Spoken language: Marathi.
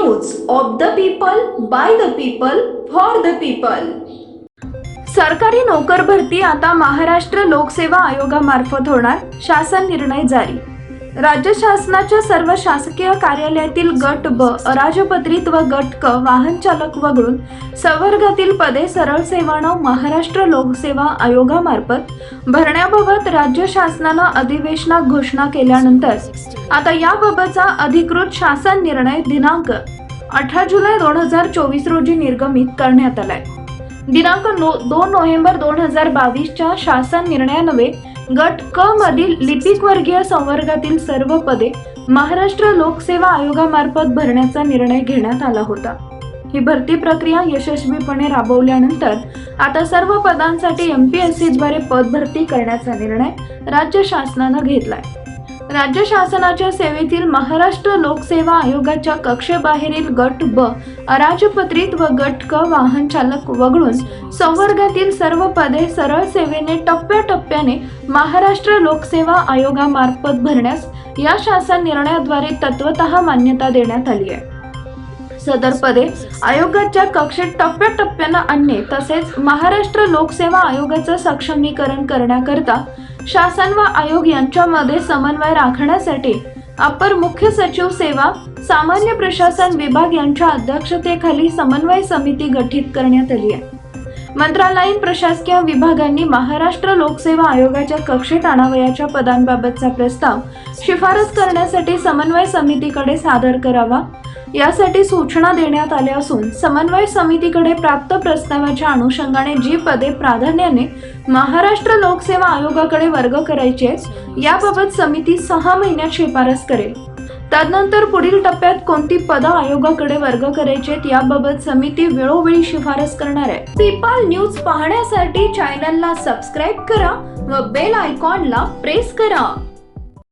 News of the people by the people for the people. सरकारी नोकर भरती आता महाराष्ट्र लोकसेवा आयोगामार्फत होणार, शासन निर्णय जारी। राज्य शासनाच्या सर्व शासकीय कार्यालयातील गट ब अराजपत्रित व गट क वाहन चालक वगळून संवर्गातील पदे सरळ सेवानं महाराष्ट्र लोकसेवा आयोगामार्फत भरण्याबाबत राज्य शासनानं अधिवेशनात घोषणा केल्यानंतर आता याबाबतचा अधिकृत शासन निर्णय दिनांक 18 जुलै 2024 रोजी निर्गमित करण्यात आलाय। दिनांक 2 नोव्हेंबर 2022 च्या शासन निर्णयान्वये गट क मधील लिपिक वर्गीय संवर्गातील सर्व पदे महाराष्ट्र लोकसेवा आयोगामार्फत भरण्याचा निर्णय घेण्यात आला होता। ही भरती प्रक्रिया यशस्वीपणे राबवल्यानंतर आता सर्व पदांसाठी MPSC द्वारे पद भरती करण्याचा निर्णय राज्य शासनाने घेतलाय। राज्य शासनाच्या सेवेतील महाराष्ट्र लोकसेवा आयोगाच्या कक्षेबाहेरील गट ब अराजपत्रित व गट क वाहन चालक वगळून संवर्गातील सर्व पदे सरळ सेवेने टप्प्याटप्प्याने महाराष्ट्र लोकसेवा आयोगामार्फत भरण्यास या शासन निर्णयाद्वारे तत्वतः मान्यता देण्यात आली आहे। सदर पदे आयोगाच्या कक्षेत टप्प्याटप्प्याने आणणे तसेच महाराष्ट्र लोकसेवा आयोगाचे सक्षमीकरण करण्याकरता शासन व आयोग यांच्यामध्ये समन्वय राखण्यासाठी अपर मुख्य सचिव सेवा सामान्य प्रशासन विभाग यांच्या अध्यक्षतेखाली समन्वय समिती गठीत करण्यात आली आहे। मंत्रालयीन प्रशासकीय विभागांनी महाराष्ट्र लोकसेवा आयोगाच्या कक्षेत आणावयाच्या पदांबाबतचा प्रस्ताव शिफारस करण्यासाठी समन्वय समितीकडे सादर करावा, यासाठी सूचना देण्यात आल्या असून समन्वय समितीकडे प्राप्त प्रस्तावाच्या अनुषंगाने जी पदे प्राधान्याने महाराष्ट्र लोकसेवा आयोगाकडे वर्ग करायची आहेत याबाबत समिती 6 महिन्यात शिफारस करेल। तदनंतर पुढील टप्प्यात कोणती पदं आयोगाकडे वर्ग करायची आहेत याबाबत समिती वेळोवेळी शिफारस करणार आहे। पीपल न्यूज पाहण्यासाठी चॅनलला सबस्क्राईब करा व बेल आयकॉनला प्रेस करा।